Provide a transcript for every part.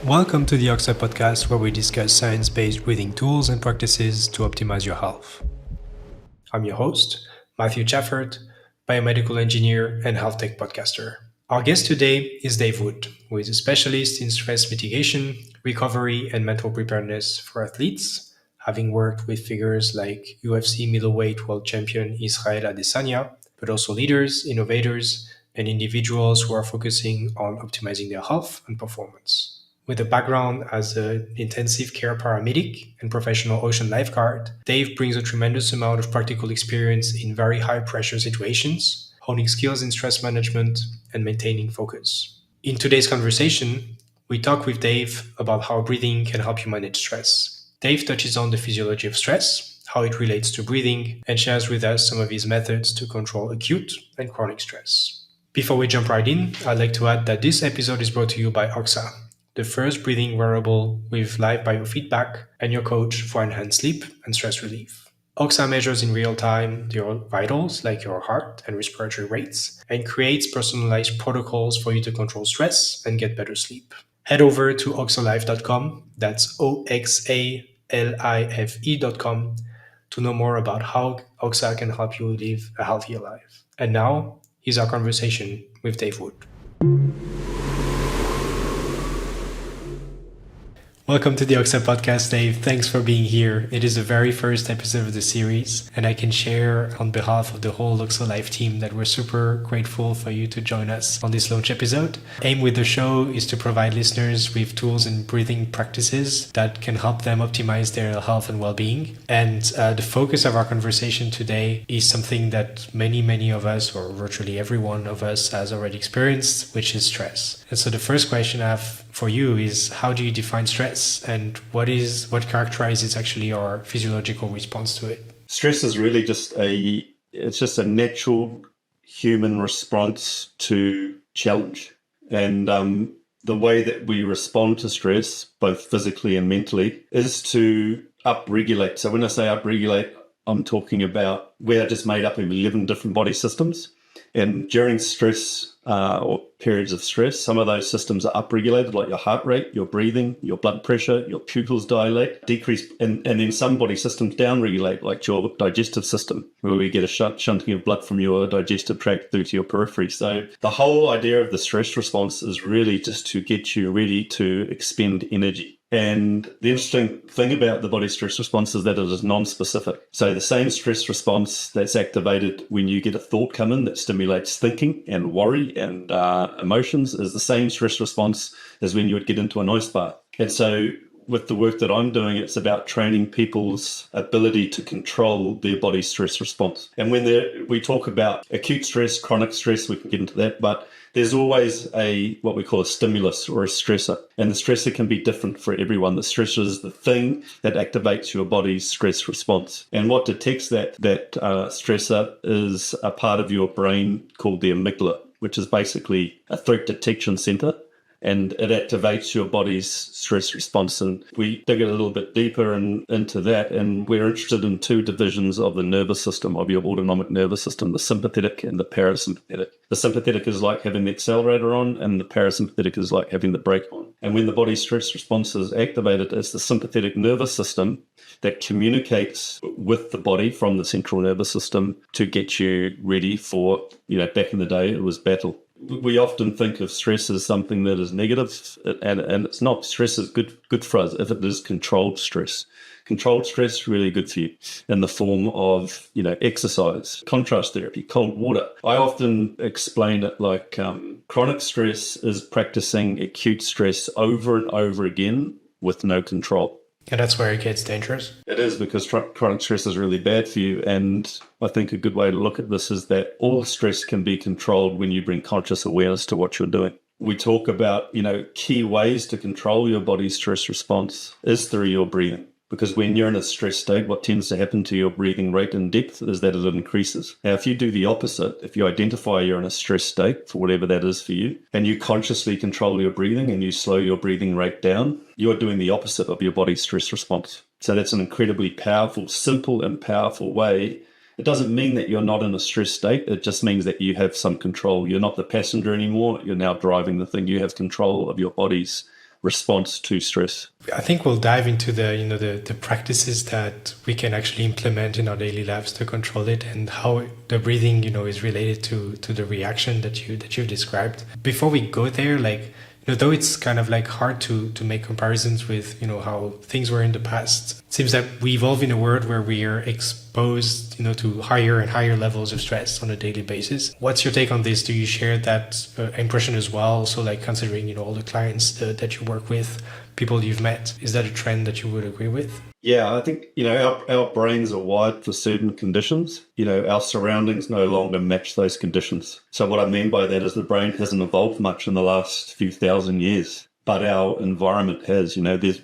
Welcome to the Oxa Podcast, where we discuss science-based breathing tools and practices to optimize your health. I'm your host, Matthew Chafford, biomedical engineer and health tech podcaster. Our guest today is Dave Wood, who is a specialist in stress mitigation, recovery, and mental preparedness for athletes, having worked with figures like UFC middleweight world champion Israel Adesanya, but also leaders, innovators, and individuals who are focusing on optimizing their health and performance. With a background as an intensive care paramedic and professional ocean lifeguard, Dave brings a tremendous amount of practical experience in very high-pressure situations, honing skills in stress management and maintaining focus. In today's conversation, we talk with Dave about how breathing can help you manage stress. Dave touches on the physiology of stress, how it relates to breathing, and shares with us some of his methods to control acute and chronic stress. Before we jump right in, I'd like to add that this episode is brought to you by Oxa, the first breathing wearable with live biofeedback and your coach for enhanced sleep and stress relief. Oxa measures in real time your vitals, like your heart and respiratory rates, and creates personalized protocols for you to control stress and get better sleep. Head over to oxalife.com, that's OXALIFE.com, to know more about how Oxa can help you live a healthier life. And now, here's our conversation with Dave Wood. Welcome to the Oxa Podcast, Dave. Thanks for being here. It is the very first episode of the series, and I can share on behalf of the whole Oxa Life team that we're super grateful for you to join us on this launch episode. Aim with the show is to provide listeners with tools and breathing practices that can help them optimize their health and well-being. And the focus of our conversation today is something that many of us, or virtually every one of us, has already experienced, which is stress. And so the first question I have for you is, how do you define stress, and what characterizes actually our physiological response to it? Stress is really just a natural human response to challenge. And the way that we respond to stress, both physically and mentally, is to upregulate. So when I say upregulate, I'm talking about we're just made up of 11 different body systems. And during stress or periods of stress, some of those systems are upregulated, like your heart rate, your breathing, your blood pressure, your pupils dilate, decrease, and then some body systems downregulate, like your digestive system, where we get a shunting of blood from your digestive tract through to your periphery. So the whole idea of the stress response is really just to get you ready to expend energy. And the interesting thing about the body stress response is that it is non-specific. So the same stress response that's activated when you get a thought come in that stimulates thinking and worry and emotions is the same stress response as when you would get into an ice bath. And so with the work that I'm doing, it's about training people's ability to control their body stress response. And when we talk about acute stress, chronic stress, we can get into that, but there's always what we call a stimulus or a stressor. And the stressor can be different for everyone. The stressor is the thing that activates your body's stress response. And what detects that stressor is a part of your brain called the amygdala, which is basically a threat detection center. And it activates your body's stress response. And we dig a little bit deeper into that, and we're interested in two divisions of the nervous system, of your autonomic nervous system, the sympathetic and the parasympathetic. The sympathetic is like having the accelerator on, and the parasympathetic is like having the brake on. And when the body's stress response is activated, it's the sympathetic nervous system that communicates with the body from the central nervous system to get you ready for, back in the day, it was battle. We often think of stress as something that is negative, and it's not. Stress is good for us if it is controlled stress. Controlled stress really good for you in the form of, exercise, contrast therapy, cold water. I often explain it like chronic stress is practicing acute stress over and over again with no control. And that's where it gets dangerous. It is, because chronic stress is really bad for you. And I think a good way to look at this is that all stress can be controlled when you bring conscious awareness to what you're doing. We talk about, key ways to control your body's stress response is through your breathing. Because when you're in a stress state, what tends to happen to your breathing rate and depth is that it increases. Now, if you do the opposite, if you identify you're in a stress state, for whatever that is for you, and you consciously control your breathing and you slow your breathing rate down, you're doing the opposite of your body's stress response. So that's an incredibly powerful, simple and powerful way. It doesn't mean that you're not in a stress state. It just means that you have some control. You're not the passenger anymore. You're now driving the thing. You have control of your body's response to stress. I think we'll dive into the practices that we can actually implement in our daily lives to control it, and how the breathing is related to the reaction that you've described. Before we go there, though it's kind of hard to make comparisons with how things were in the past, it seems that we evolve in a world where we are exposed to higher and higher levels of stress on a daily basis. What's your take on this? Do you share that impression as well? So considering all the clients that you work with, people you've met, is that a trend that you would agree with? Yeah, I think, our brains are wired for certain conditions. Our surroundings no longer match those conditions. So what I mean by that is the brain hasn't evolved much in the last few thousand years, but our environment has.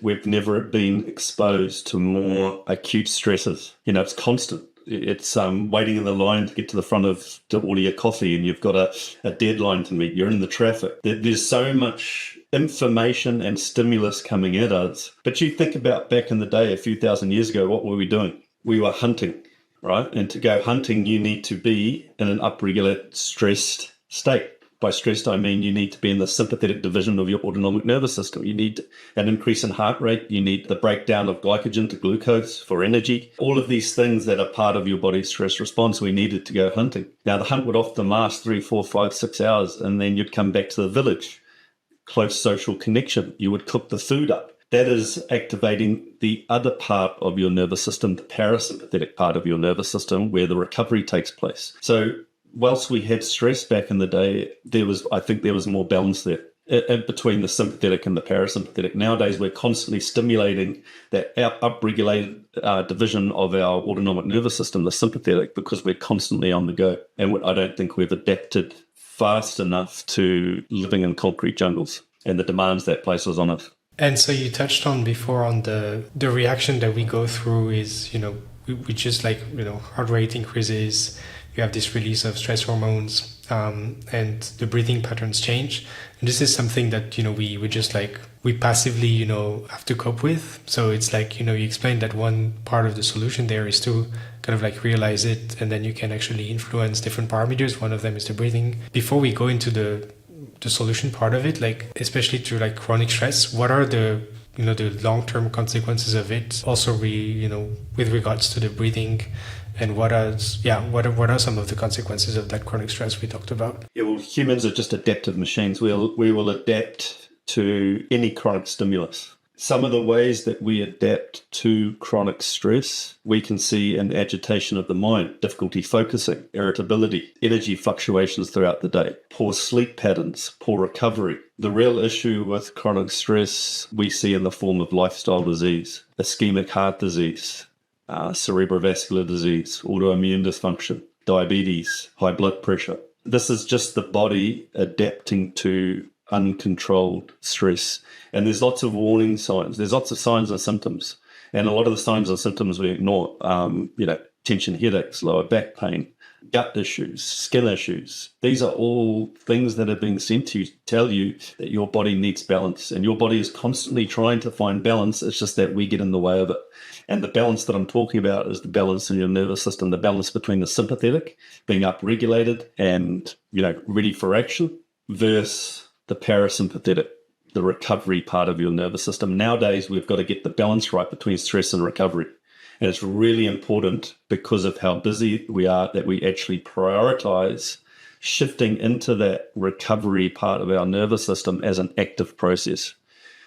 We've never been exposed to more acute stresses. It's constant. It's waiting in the line to get to the front to order your coffee, and you've got a deadline to meet. You're in the traffic. There's so much information and stimulus coming at us. But you think about back in the day, a few thousand years ago, what were we doing? We were hunting, right? And to go hunting, you need to be in an upregulated, stressed state. By stressed, I mean you need to be in the sympathetic division of your autonomic nervous system. You need an increase in heart rate. You need the breakdown of glycogen to glucose for energy. All of these things that are part of your body's stress response, we needed to go hunting. Now, the hunt would often last 3, 4, 5, 6 hours, and then you'd come back to the village. Close social connection. You would cook the food up. That is activating the other part of your nervous system, the parasympathetic part of your nervous system, where the recovery takes place. So whilst we had stress back in the day, I think there was more balance there in between the sympathetic and the parasympathetic. Nowadays, we're constantly stimulating that upregulated division of our autonomic nervous system, the sympathetic, because we're constantly on the go. And I don't think we've adapted fast enough to living in concrete jungles and the demands that places on us. And so you touched on before on the reaction that we go through is, we just heart rate increases, you have this release of stress hormones, and the breathing patterns change. And this is something that, we passively, have to cope with. So it's you explained that one part of the solution there is to kind of realize it, and then you can actually influence different parameters. One of them is the breathing. Before we go into the solution part of it, especially through chronic stress, what are the long-term consequences of it? Also, with regards to the breathing, and what are some of the consequences of that chronic stress we talked about? Yeah, well, humans are just adaptive machines. We will adapt to any chronic stimulus. Some of the ways that we adapt to chronic stress, we can see in agitation of the mind, difficulty focusing, irritability, energy fluctuations throughout the day, poor sleep patterns, poor recovery. The real issue with chronic stress we see in the form of lifestyle disease, ischemic heart disease, cerebrovascular disease, autoimmune dysfunction, diabetes, high blood pressure. This is just the body adapting to uncontrolled stress. And there's lots of warning signs. There's lots of signs and symptoms. And a lot of the signs and symptoms we ignore, tension headaches, lower back pain, gut issues, skin issues. These are all things that are being sent to you to tell you that your body needs balance. And your body is constantly trying to find balance. It's just that we get in the way of it. And the balance that I'm talking about is the balance in your nervous system, the balance between the sympathetic, being upregulated and, ready for action, versus the parasympathetic, the recovery part of your nervous system. Nowadays, we've got to get the balance right between stress and recovery. And it's really important because of how busy we are that we actually prioritize shifting into that recovery part of our nervous system as an active process.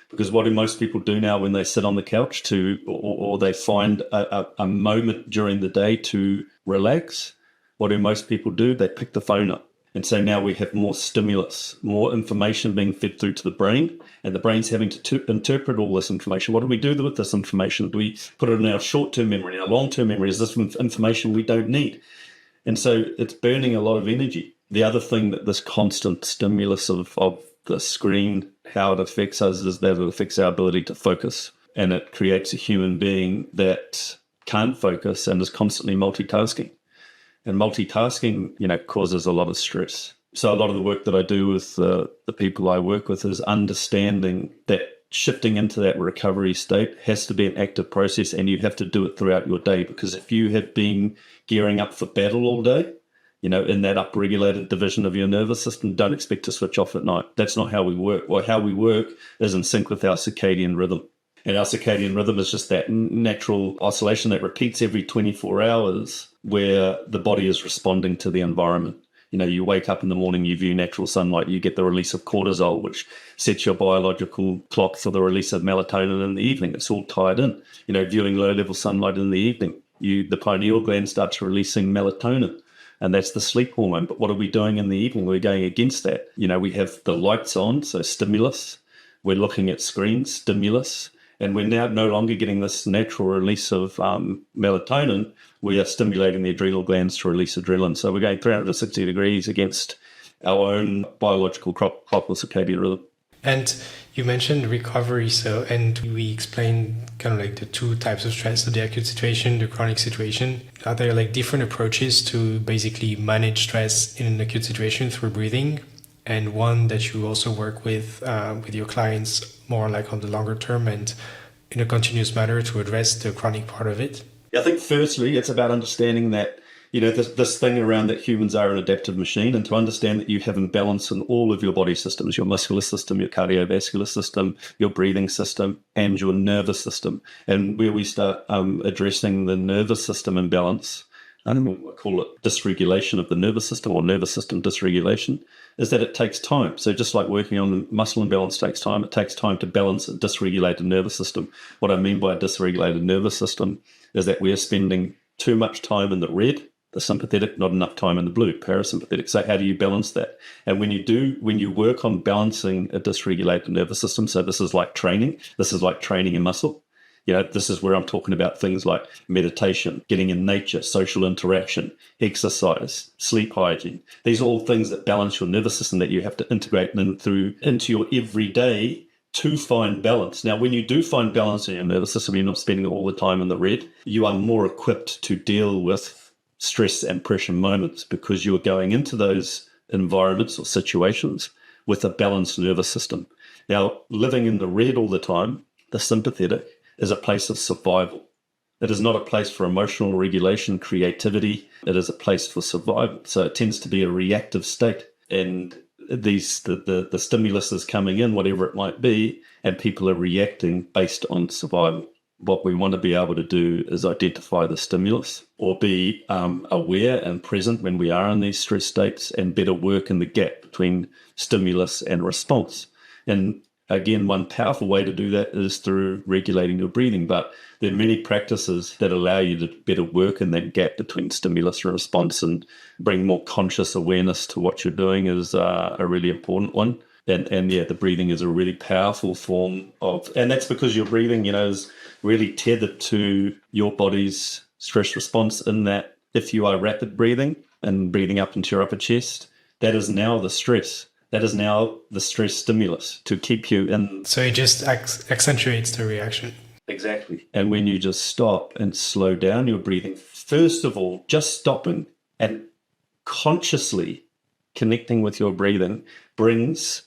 Because what do most people do now when they sit on the couch or they find a moment during the day to relax? What do most people do? They pick the phone up. And so now we have more stimulus, more information being fed through to the brain, and the brain's having to interpret all this information. What do we do with this information? Do we put it in our short-term memory, our long-term memory? Is this information we don't need? And so it's burning a lot of energy. The other thing that this constant stimulus of the screen, how it affects us, is that it affects our ability to focus. And it creates a human being that can't focus and is constantly multitasking. And multitasking, causes a lot of stress. So a lot of the work that I do with the people I work with is understanding that shifting into that recovery state has to be an active process, and you have to do it throughout your day. Because if you have been gearing up for battle all day, in that upregulated division of your nervous system. Don't expect to switch off at night. That's not how we work. Well, how we work is in sync with our circadian rhythm. And our circadian rhythm is just that natural oscillation that repeats every 24 hours where the body is responding to the environment. You wake up in the morning, you view natural sunlight, you get the release of cortisol, which sets your biological clock for the release of melatonin in the evening. It's all tied in. Viewing low-level sunlight in the evening, the pineal gland starts releasing melatonin, and that's the sleep hormone. But what are we doing in the evening? We're going against that. We have the lights on, so stimulus. We're looking at screens, stimulus. And we're now no longer getting this natural release of melatonin. We are stimulating the adrenal glands to release adrenaline. So we're going 360 degrees against our own biological clock or circadian rhythm. And you mentioned recovery, and we explained kind of like the two types of stress, so the acute situation, the chronic situation. Are there like different approaches to basically manage stress in an acute situation through breathing? And one that you also work with your clients more like on the longer term and in a continuous manner to address the chronic part of it? I think firstly, it's about understanding that, this thing around that humans are an adaptive machine, and to understand that you have imbalance in all of your body systems, your muscular system, your cardiovascular system, your breathing system, and your nervous system. And where we start addressing the nervous system imbalance, I call it dysregulation of the nervous system or nervous system dysregulation, is that it takes time. So just like working on the muscle imbalance takes time, it takes time to balance a dysregulated nervous system. What I mean by a dysregulated nervous system is that we are spending too much time in the red, the sympathetic, not enough time in the blue, parasympathetic. So how do you balance that? And when you work on balancing a dysregulated nervous system, so this is like training a muscle. This is where I'm talking about things like meditation, getting in nature, social interaction, exercise, sleep hygiene. These are all things that balance your nervous system that you have to integrate into your everyday to find balance. Now, when you do find balance in your nervous system, you're not spending all the time in the red. You are more equipped to deal with stress and pressure moments because you're going into those environments or situations with a balanced nervous system. Now, living in the red all the time, the sympathetic, is a place of survival. It is not a place for emotional regulation, creativity. It is a place for survival. So it tends to be a reactive state. And the stimulus is coming in, whatever it might be, and people are reacting based on survival. What we want to be able to do is identify the stimulus or be aware and present when we are in these stress states and better work in the gap between stimulus and response. And again, one powerful way to do that is through regulating your breathing, but there are many practices that allow you to better work in that gap between stimulus and response, and bring more conscious awareness to what you're doing is a really important one. And the breathing is a really powerful form of, and that's because your breathing, is really tethered to your body's stress response, in that if you are rapid breathing and breathing up into your upper chest, that is now the stress. That is now the stress stimulus to keep you in. So it just accentuates the reaction. Exactly. And when you just stop and slow down your breathing, first of all, just stopping and consciously connecting with your breathing brings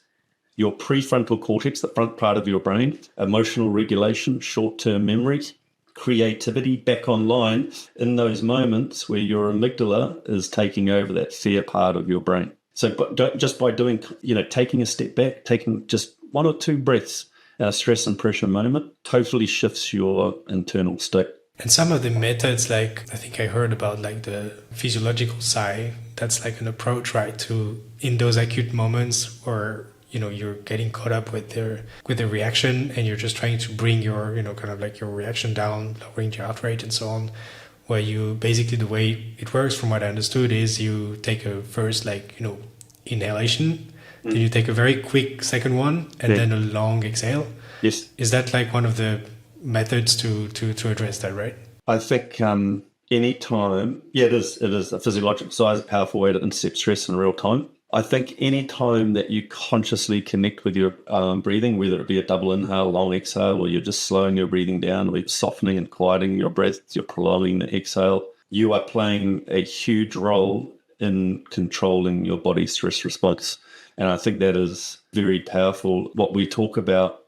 your prefrontal cortex, the front part of your brain, emotional regulation, short-term memory, creativity back online in those moments where your amygdala is taking over that fear part of your brain. So just by doing, taking a step back, taking just one or two breaths, stress and pressure moment, totally shifts your internal state. And some of the methods, like I think I heard about like the physiological side, that's like an approach, right, to in those acute moments where, you're getting caught up with the reaction and you're just trying to bring your, kind of like your reaction down, lowering your heart rate and so on. Where you basically, the way it works from what I understood is you take a first inhalation, then you take a very quick second one and then a long exhale. Yes. Is that like one of the methods to address that, right? I think any time, it is a physiological size, a powerful way to intercept stress in real time. I think any time that you consciously connect with your breathing, whether it be a double inhale, long exhale, or you're just slowing your breathing down, or you're softening and quieting your breath, you're prolonging the exhale, you are playing a huge role in controlling your body's stress response. And I think that is very powerful. What we talk about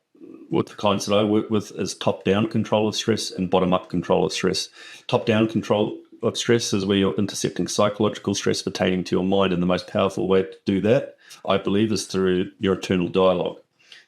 with the clients that I work with is top-down control of stress and bottom-up control of stress. Top-down control of stress is where you're intercepting psychological stress pertaining to your mind. And the most powerful way to do that, I believe, is through your internal dialogue,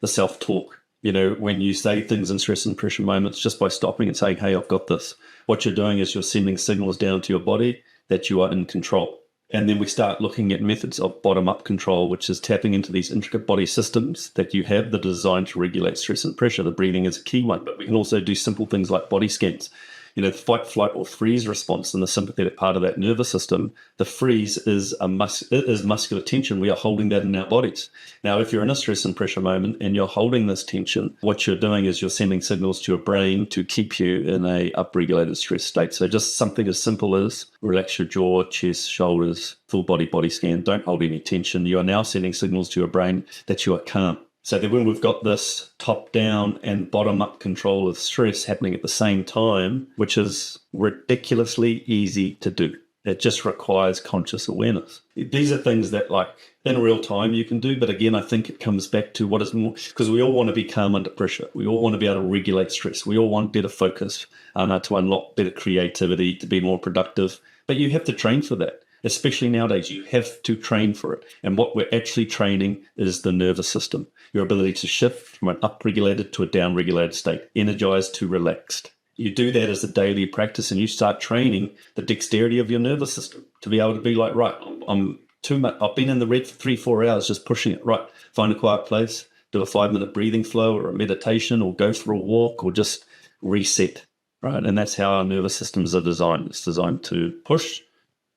the self-talk. When you say things in stress and pressure moments, just by stopping and saying, hey, I've got this, what you're doing is you're sending signals down to your body that you are in control. And then we start looking at methods of bottom-up control, which is tapping into these intricate body systems that you have that are designed to regulate stress and pressure. The breathing is a key one, but we can also do simple things like body scans. The fight, flight, or freeze response in the sympathetic part of that nervous system, the freeze is muscular tension. We are holding that in our bodies. Now, if you're in a stress and pressure moment and you're holding this tension, what you're doing is you're sending signals to your brain to keep you in a upregulated stress state. So just something as simple as relax your jaw, chest, shoulders, full body scan. Don't hold any tension. You are now sending signals to your brain that you are calm. So that when we've got this top-down and bottom-up control of stress happening at the same time, which is ridiculously easy to do, it just requires conscious awareness. These are things that, like, in real time you can do, but again, I think it comes back to what is more, because we all want to be calm under pressure. We all want to be able to regulate stress. We all want better focus, to unlock better creativity, to be more productive. But you have to train for that. Especially nowadays, you have to train for it. And what we're actually training is the nervous system, your ability to shift from an upregulated to a downregulated state, energized to relaxed. You do that as a daily practice and you start training the dexterity of your nervous system to be able to be like, right, I've been in the red for 3-4 hours just pushing it, right, find a quiet place, do a 5-minute breathing flow or a meditation or go for a walk or just reset, right? And that's how our nervous systems are designed. It's designed to push,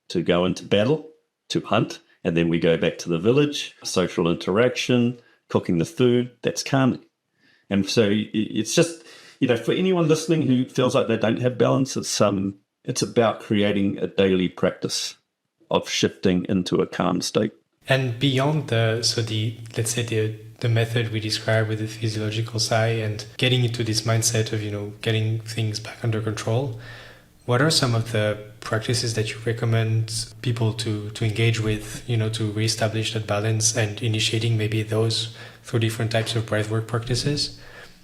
to go into battle, to hunt, and then we go back to the village, social interaction, cooking the food, that's calming. And so it's just, for anyone listening who feels like they don't have balance, it's about creating a daily practice of shifting into a calm state. And beyond let's say the method we described with the physiological side and getting into this mindset of, getting things back under control, what are some of the practices that you recommend people to engage with, to reestablish that balance and initiating maybe those through different types of breathwork practices?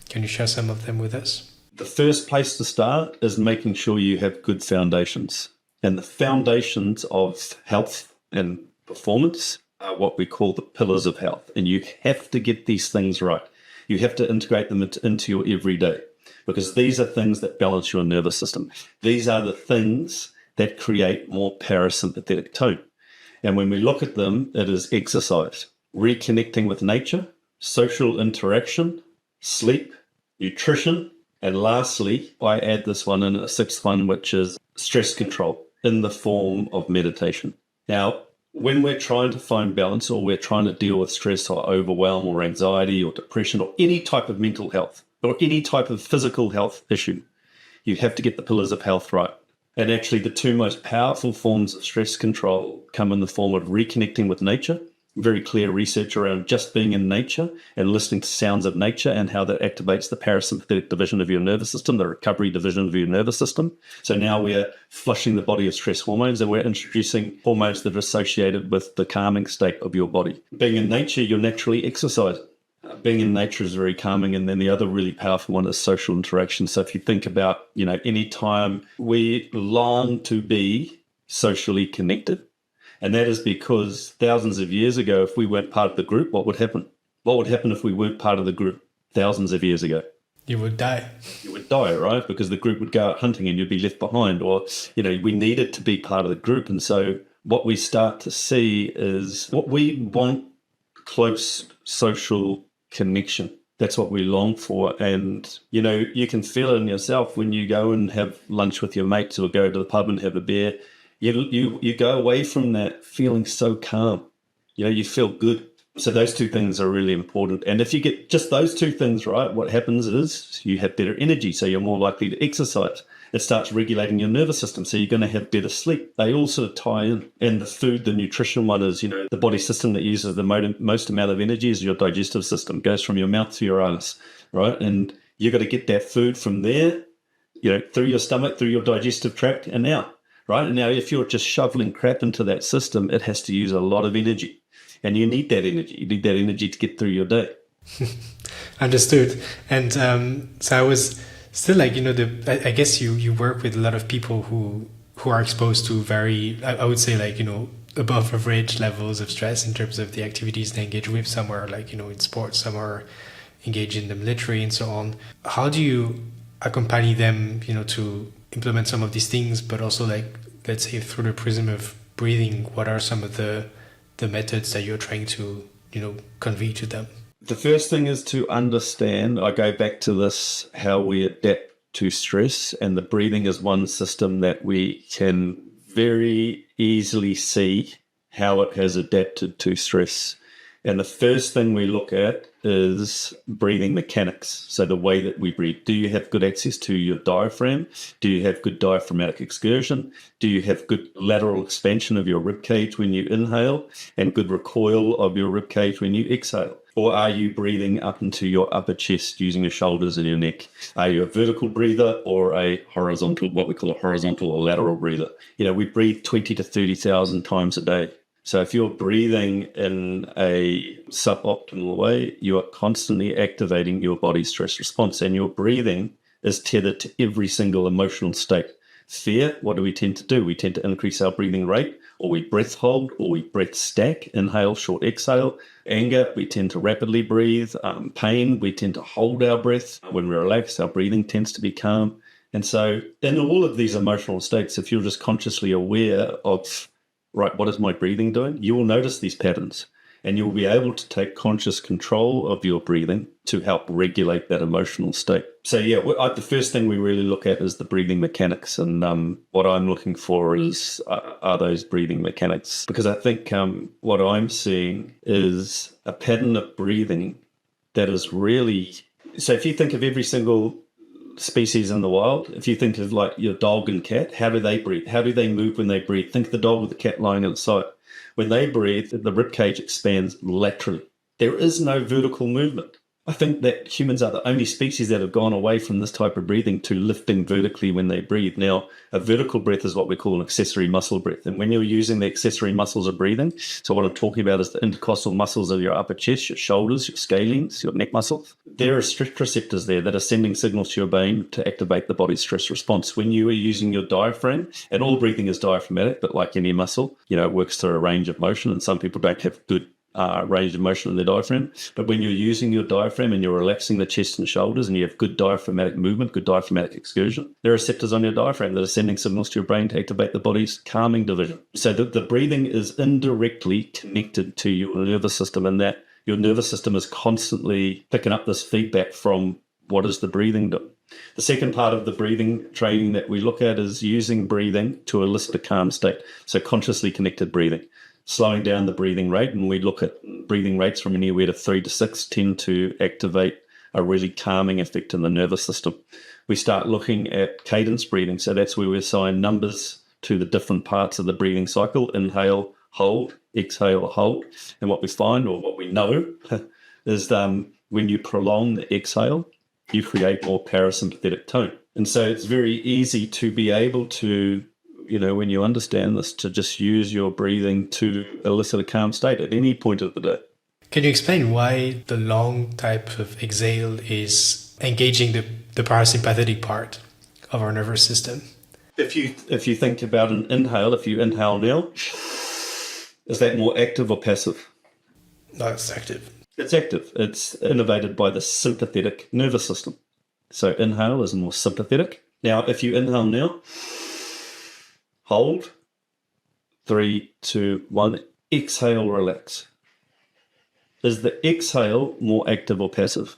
Can you share some of them with us? The first place to start is making sure you have good foundations. And the foundations of health and performance are what we call the pillars of health. And you have to get these things right. You have to integrate them into your everyday, because these are things that balance your nervous system. These are the things that create more parasympathetic tone. And when we look at them, it is exercise, reconnecting with nature, social interaction, sleep, nutrition, and lastly, I add this one in, a sixth one, which is stress control in the form of meditation. Now, when we're trying to find balance or we're trying to deal with stress or overwhelm or anxiety or depression or any type of mental health or any type of physical health issue, you have to get the pillars of health right. And actually, the two most powerful forms of stress control come in the form of reconnecting with nature. Very clear research around just being in nature and listening to sounds of nature and how that activates the parasympathetic division of your nervous system, the recovery division of your nervous system. So now we're flushing the body of stress hormones and we're introducing hormones that are associated with the calming state of your body. Being in nature, you're naturally exercising. Being in nature is very calming. And then the other really powerful one is social interaction. So if you think about, any time we long to be socially connected, and that is because thousands of years ago, if we weren't part of the group, what would happen? What would happen if we weren't part of the group thousands of years ago? You would die. You would die, right? Because the group would go out hunting and you'd be left behind. Or, we needed to be part of the group. And so what we start to see is what we want, close social connection. That's what we long for. And, you can feel it in yourself when you go and have lunch with your mates or go to the pub and have a beer. You go away from that feeling so calm. You feel good. So those two things are really important. And if you get just those two things right, what happens is you have better energy. So you're more likely to exercise. It starts regulating your nervous system. So you're going to have better sleep. They all sort of tie in. And the food, the nutrition one is, the body system that uses the most amount of energy is your digestive system. It goes from your mouth to your anus, right? And you've got to get that food from there, through your stomach, through your digestive tract and out. Right? And now if you're just shoveling crap into that system, it has to use a lot of energy. And you need that energy. You need that energy to get through your day. Understood. And so I was still like, I guess you work with a lot of people who who are exposed to very, I would say, like, above average levels of stress in terms of the activities they engage with. Some are like, in sports, some are engaged in the military and so on. How do you accompany them, to implement some of these things, but also, like, let's say through the prism of breathing, what are some of the methods that you're trying to, convey to them? The first thing is to understand, I go back to this, how we adapt to stress, and the breathing is one system that we can very easily see how it has adapted to stress. And the first thing we look at is breathing mechanics. So the way that we breathe. Do you have good access to your diaphragm? Do you have good diaphragmatic excursion? Do you have good lateral expansion of your rib cage when you inhale and good recoil of your rib cage when you exhale? Or are you breathing up into your upper chest using your shoulders and your neck? Are you a vertical breather or a horizontal, what we call a horizontal or lateral breather? We breathe 20 to 30,000 times a day. So if you're breathing in a suboptimal way, you are constantly activating your body's stress response, and your breathing is tethered to every single emotional state. Fear, what do we tend to do? We tend to increase our breathing rate, or we breath hold, or we breath stack, inhale, short exhale. Anger, we tend to rapidly breathe. Pain, we tend to hold our breath. When we relax, our breathing tends to be calm. And so in all of these emotional states, if you're just consciously aware of, right, what is my breathing doing? You will notice these patterns, and you'll be able to take conscious control of your breathing to help regulate that emotional state. So the first thing we really look at is the breathing mechanics, and what I'm looking for is are those breathing mechanics, because I think what I'm seeing is a pattern of breathing that is really, so if you think of every single species in the wild, if you think of like your dog and cat, how do they breathe? How do they move when they breathe? Think of the dog with the cat lying inside. When they breathe, the ribcage expands laterally. There is no vertical movement. I think that humans are the only species that have gone away from this type of breathing to lifting vertically when they breathe. Now, a vertical breath is what we call an accessory muscle breath. And when you're using the accessory muscles of breathing, so what I'm talking about is the intercostal muscles of your upper chest, your shoulders, your scalenes, your neck muscles. There are stress receptors there that are sending signals to your brain to activate the body's stress response. When you are using your diaphragm, and all breathing is diaphragmatic, but like any muscle, it works through a range of motion, and some people don't have good range of motion in the diaphragm. But when you're using your diaphragm and you're relaxing the chest and shoulders and you have good diaphragmatic movement, good diaphragmatic excursion, there are receptors on your diaphragm that are sending signals to your brain to activate the body's calming division. So the breathing is indirectly connected to your nervous system, and that your nervous system is constantly picking up this feedback from what is the breathing doing. The second part of the breathing training that we look at is using breathing to elicit a calm state. So consciously connected breathing. Slowing down the breathing rate, and we look at breathing rates from anywhere to 3 to 6 tend to activate a really calming effect in the nervous system. We start looking at cadence breathing, so that's where we assign numbers to the different parts of the breathing cycle: inhale, hold, exhale, hold. And what we find, or what we know, is when you prolong the exhale, you create more parasympathetic tone. And so it's very easy to be able to, when you understand this, to just use your breathing to elicit a calm state at any point of the day. Can you explain why the long type of exhale is engaging the parasympathetic part of our nervous system? If you think about an inhale, if you inhale now, is that more active or passive? No, it's active. It's active. It's innervated by the sympathetic nervous system. So inhale is more sympathetic. Now, if you inhale now, hold, 3, 2, 1, exhale, relax. Is the exhale more active or passive?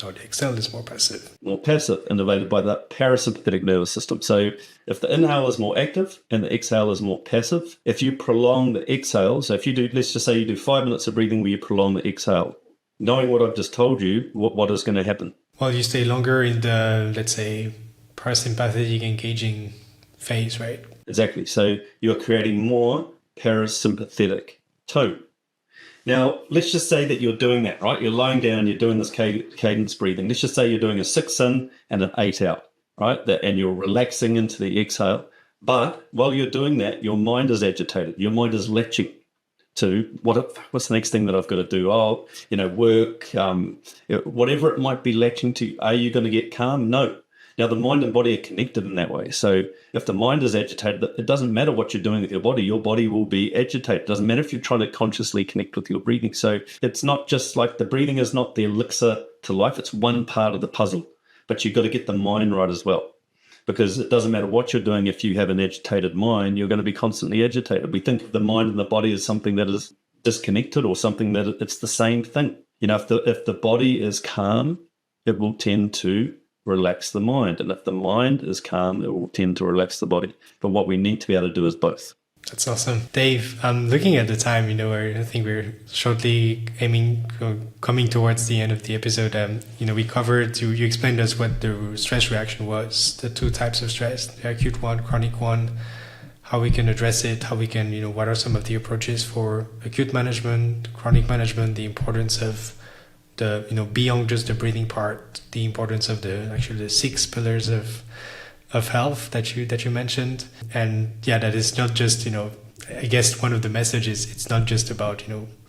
No, the exhale is more passive. More passive, innervated by the parasympathetic nervous system. So if the inhale is more active and the exhale is more passive, if you prolong the exhale, so if you do, let's just say you do 5 minutes of breathing where you prolong the exhale, knowing what I've just told you, what is going to happen? Well, you stay longer in the, let's say, parasympathetic engaging phase, right? Exactly. So you're creating more parasympathetic tone. Now, let's just say that you're doing that, right? You're lying down, you're doing this cadence breathing. Let's just say you're doing a 6 in and an 8 out, right? And you're relaxing into the exhale. But while you're doing that, your mind is agitated. Your mind is latching to what's the next thing that I've got to do? Work, whatever it might be latching to. Are you going to get calm? No. Now, the mind and body are connected in that way. So if the mind is agitated, it doesn't matter what you're doing with your body will be agitated. It doesn't matter if you're trying to consciously connect with your breathing. So it's not just like the breathing is not the elixir to life. It's one part of the puzzle, but you've got to get the mind right as well. Because it doesn't matter what you're doing. If you have an agitated mind, you're going to be constantly agitated. We think of the mind and the body as something that is disconnected or something that it's the same thing. You know, if the body is calm, it will tend to relax the mind. And if the mind is calm, it will tend to relax the body. But what we need to be able to do is both. That's awesome. Dave, looking at the time, I think we're shortly coming towards the end of the episode. We covered, you explained us what the stress reaction was, the two types of stress, the acute one, chronic one, how we can address it, how we can, what are some of the approaches for acute management, chronic management, the importance of the, beyond just the breathing part, the importance of the 6 pillars of health that you mentioned. And yeah, that is not just, I guess one of the messages, it's not just about,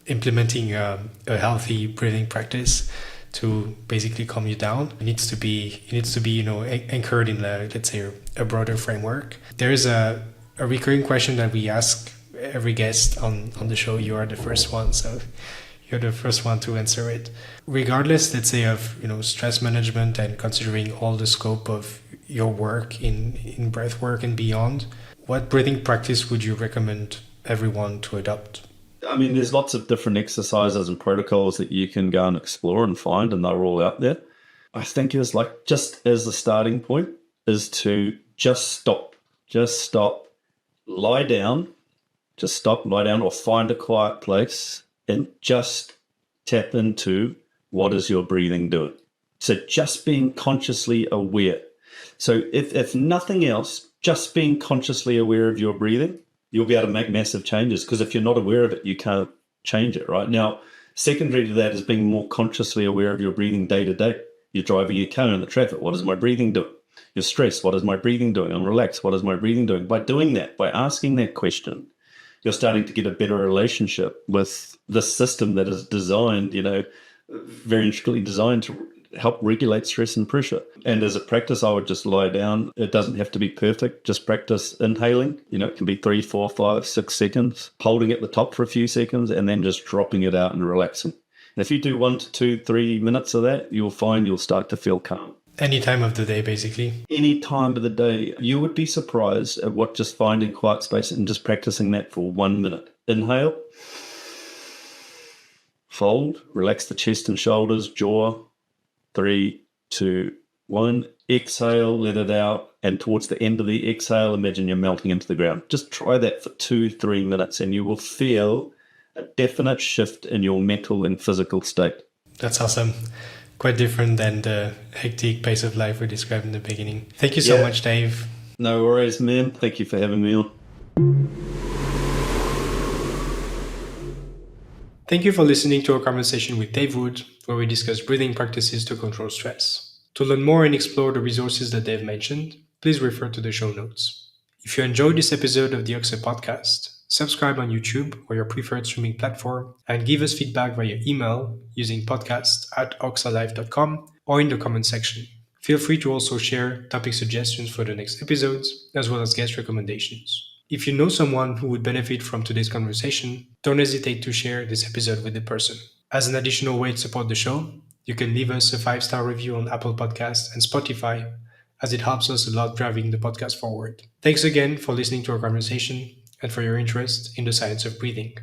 implementing a healthy breathing practice to basically calm you down. It needs to be, anchored in let's say a broader framework. There is a recurring question that we ask every guest on the show. You are the first one, so you're the first one to answer it. Regardless, let's say, of stress management and considering all the scope of your work in breathwork and beyond, what breathing practice would you recommend everyone to adopt? I mean, there's lots of different exercises and protocols that you can go and explore and find, and they're all out there. I think it's like, just as a starting point, is to just stop, lie down, or find a quiet place and just tap into what is your breathing doing. So just being consciously aware. So if nothing else, just being consciously aware of your breathing, you'll be able to make massive changes, because if you're not aware of it, you can't change it, right? Now, secondary to that is being more consciously aware of your breathing day to day. You're driving your car in the traffic. What is my breathing doing? You're stressed. What is my breathing doing? I'm relaxed. What is my breathing doing? By doing that, by asking that question, you're starting to get a better relationship with this system that is designed, very intricately designed to help regulate stress and pressure. And as a practice, I would just lie down. It doesn't have to be perfect. Just practice inhaling. It can be 3, 4, 5, 6 seconds, holding at the top for a few seconds, and then just dropping it out and relaxing. And if you do 1 to 2, 3 minutes of that, you'll find you'll start to feel calm. Any time of the day, basically. Any time of the day. You would be surprised at what just finding quiet space and just practicing that for 1 minute. Inhale. Fold. Relax the chest and shoulders, jaw. 3, 2, 1. Exhale, let it out. And towards the end of the exhale, imagine you're melting into the ground. Just try that for 2-3 minutes and you will feel a definite shift in your mental and physical state. That's awesome. Quite different than the hectic pace of life we described in the beginning. Thank you so much, Dave. No worries, man. Thank you for having me on. Thank you for listening to our conversation with Dave Wood, where we discuss breathing practices to control stress. To learn more and explore the resources that Dave mentioned, please refer to the show notes. If you enjoyed this episode of the Oxa Podcast, subscribe on YouTube or your preferred streaming platform, and give us feedback via email using podcast@oxalife.com or in the comment section. Feel free to also share topic suggestions for the next episodes, as well as guest recommendations. If you know someone who would benefit from today's conversation, don't hesitate to share this episode with the person. As an additional way to support the show, you can leave us a 5-star review on Apple Podcasts and Spotify, as it helps us a lot driving the podcast forward. Thanks again for listening to our conversation and for your interest in the science of breathing.